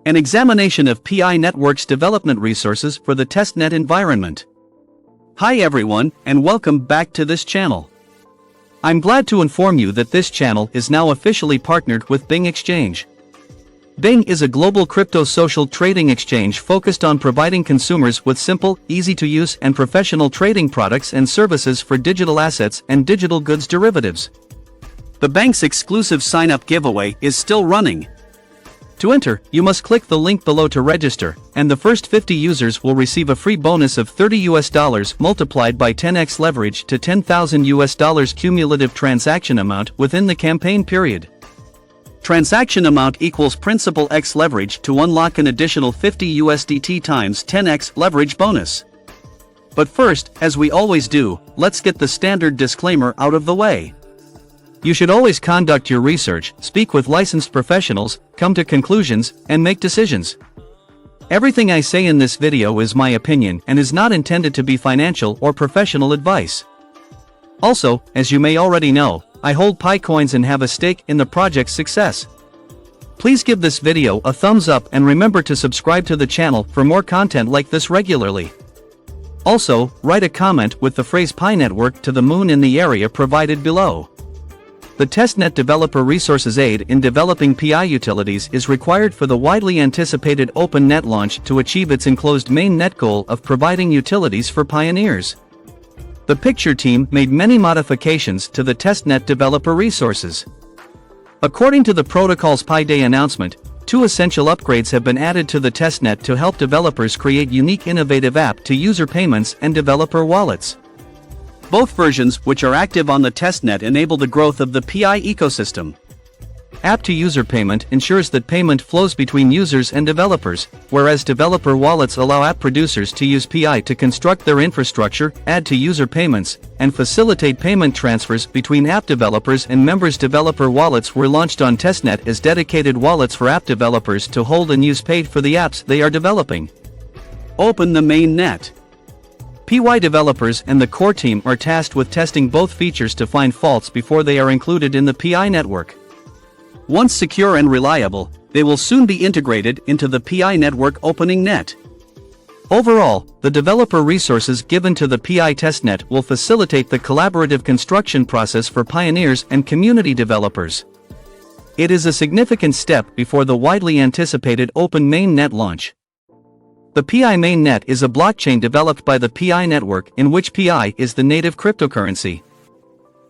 An examination of PI Network's development resources for the Testnet environment. Hi everyone, and welcome back to this channel. I'm glad to inform you that this channel is now officially partnered with Bing Exchange. Bing is a global crypto social trading exchange focused on providing consumers with simple, easy-to-use and professional trading products and services for digital assets and digital goods derivatives. The bank's exclusive sign-up giveaway is still running. To enter, you must click the link below to register, and the first 50 users will receive a free bonus of $30 multiplied by 10x leverage to $10,000 cumulative transaction amount within the campaign period. Transaction amount equals principal x leverage to unlock an additional 50 USDT times 10x leverage bonus. But first, as we always do, let's get the standard disclaimer out of the way. You should always conduct your research, speak with licensed professionals, come to conclusions, and make decisions. Everything I say in this video is my opinion and is not intended to be financial or professional advice. Also, as you may already know, I hold Pi coins and have a stake in the project's success. Please give this video a thumbs up and remember to subscribe to the channel for more content like this regularly. Also, write a comment with the phrase Pi Network to the moon in the area provided below. The Testnet Developer Resources Aid in developing PI utilities is required for the widely anticipated Open Net launch to achieve its enclosed Mainnet goal of providing utilities for pioneers. The Picture team made many modifications to the Testnet developer resources. According to the protocol's Pi Day announcement, 2 essential upgrades have been added to the Testnet to help developers create unique innovative app-to-user payments and developer wallets. Both versions, which are active on the Testnet, enable the growth of the PI ecosystem. App-to-user payment ensures that payment flows between users and developers, whereas developer wallets allow app producers to use PI to construct their infrastructure, add to user payments, and facilitate payment transfers between app developers and members. Developer wallets were launched on Testnet as dedicated wallets for app developers to hold and use paid for the apps they are developing. Open the Mainnet. PY developers and the core team are tasked with testing both features to find faults before they are included in the PI network. Once secure and reliable, they will soon be integrated into the PI network opening net. Overall, the developer resources given to the PI testnet will facilitate the collaborative construction process for pioneers and community developers. It is a significant step before the widely anticipated Open Mainnet launch. The PI Mainnet is a blockchain developed by the PI network in which PI is the native cryptocurrency.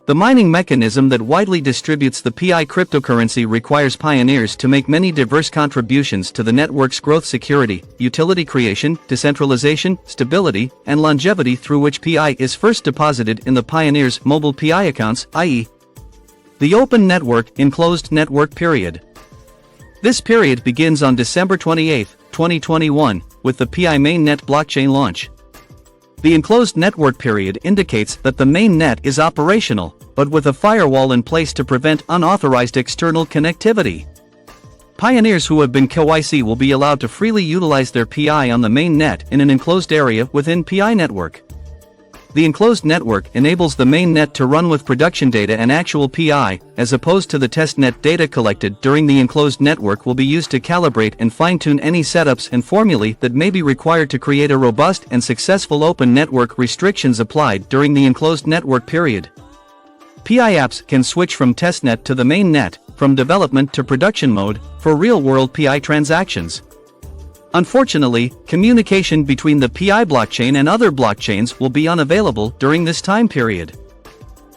The mining mechanism that widely distributes the PI cryptocurrency requires pioneers to make many diverse contributions to the network's growth, security, utility creation, decentralization, stability, and longevity, through which PI is first deposited in the pioneers' mobile PI accounts, i.e., the Open Network Enclosed Network period. This period begins on December 28, 2021, with the PI Mainnet blockchain launch. The enclosed network period indicates that the mainnet is operational, but with a firewall in place to prevent unauthorized external connectivity. Pioneers who have been KYC will be allowed to freely utilize their PI on the mainnet in an enclosed area within PI network. The enclosed network enables the mainnet to run with production data and actual PI, as opposed to the testnet. Data collected during the enclosed network will be used to calibrate and fine-tune any setups and formulae that may be required to create a robust and successful open network. Restrictions applied during the enclosed network period. PI apps can switch from testnet to the mainnet, from development to production mode, for real-world PI transactions. Unfortunately, communication between the PI blockchain and other blockchains will be unavailable during this time period.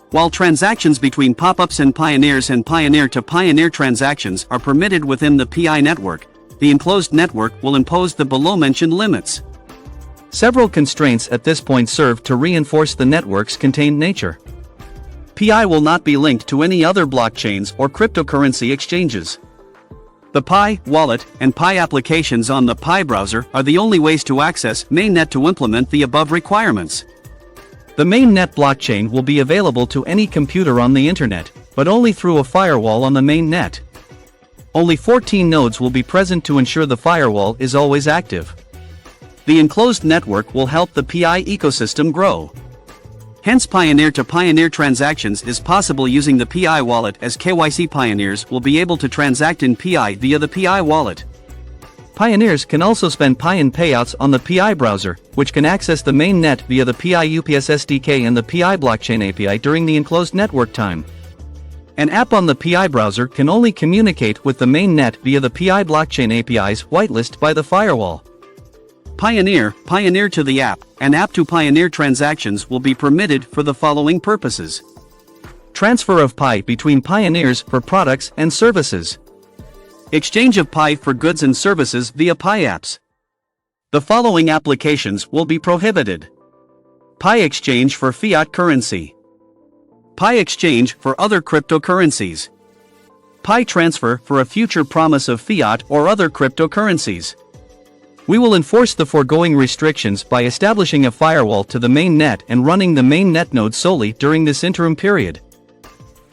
While transactions between pop-ups and pioneer-to-pioneer transactions are permitted within the PI network, the enclosed network will impose the below-mentioned limits. Several constraints at this point serve to reinforce the network's contained nature. PI will not be linked to any other blockchains or cryptocurrency exchanges. The Pi wallet and Pi applications on the Pi browser are the only ways to access Mainnet to implement the above requirements. The Mainnet blockchain will be available to any computer on the internet, but only through a firewall on the Mainnet. Only 14 nodes will be present to ensure the firewall is always active. The enclosed network will help the PI ecosystem grow. Hence, pioneer-to-pioneer transactions is possible using the PI wallet, as KYC pioneers will be able to transact in PI via the PI wallet. Pioneers can also spend Pi in payouts on the PI browser, which can access the Mainnet via the PI UPS SDK and the PI blockchain API during the enclosed network time. An app on the PI browser can only communicate with the Mainnet via the PI blockchain API's whitelist by the firewall. Pioneer to the app, and app to Pioneer transactions will be permitted for the following purposes. Transfer of Pi between Pioneers for products and services. Exchange of Pi for goods and services via Pi apps. The following applications will be prohibited. Pi exchange for fiat currency. Pi exchange for other cryptocurrencies. Pi transfer for a future promise of fiat or other cryptocurrencies. We will enforce the foregoing restrictions by establishing a firewall to the Mainnet and running the Mainnet node solely during this interim period.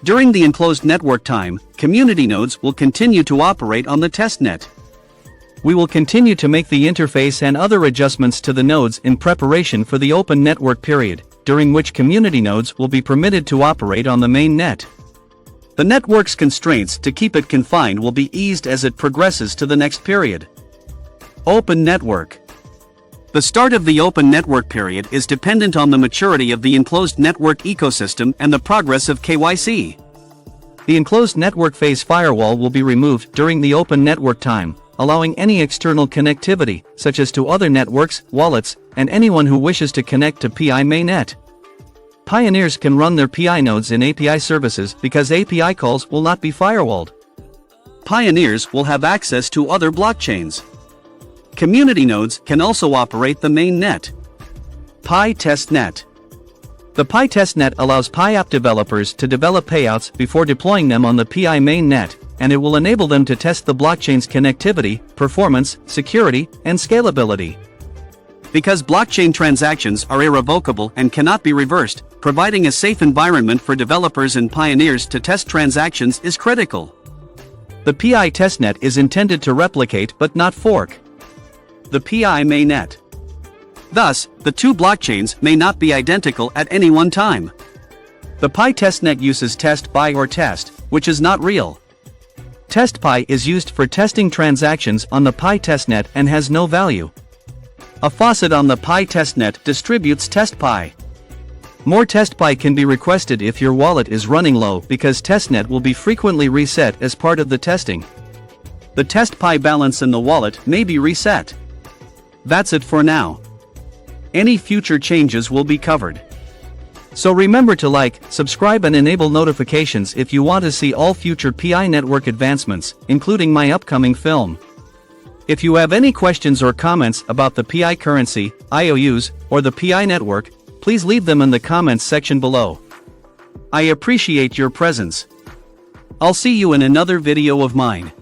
During the enclosed network time, community nodes will continue to operate on the testnet. We will continue to make the interface and other adjustments to the nodes in preparation for the open network period, during which community nodes will be permitted to operate on the Mainnet. The network's constraints to keep it confined will be eased as it progresses to the next period. Open network. The start of the open network period is dependent on the maturity of the enclosed network ecosystem and the progress of KYC. The enclosed network phase firewall will be removed during the open network time, allowing any external connectivity, such as to other networks, wallets, and anyone who wishes to connect to PI Mainnet. Pioneers can run their PI nodes in API services because API calls will not be firewalled. Pioneers will have access to other blockchains. Community nodes can also operate the Mainnet. Pi Testnet. The Pi Testnet allows Pi app developers to develop payouts before deploying them on the PI Mainnet, and it will enable them to test the blockchain's connectivity, performance, security, and scalability. Because blockchain transactions are irrevocable and cannot be reversed, providing a safe environment for developers and pioneers to test transactions is critical. The PI Testnet is intended to replicate but not fork the PI Mainnet. Thus, the two blockchains may not be identical at any one time. The Pi Testnet uses test Pi or test, which is not real. Test Pi is used for testing transactions on the Pi Testnet and has no value. A faucet on the Pi Testnet distributes test Pi. More test Pi can be requested if your wallet is running low because testnet will be frequently reset as part of the testing. The test Pi balance in the wallet may be reset. That's it for now. Any future changes will be covered. So remember to like, subscribe and enable notifications if you want to see all future PI network advancements, including my upcoming film. If you have any questions or comments about the PI currency, IOUs, or the PI network, please leave them in the comments section below. I appreciate your presence. I'll see you in another video of mine.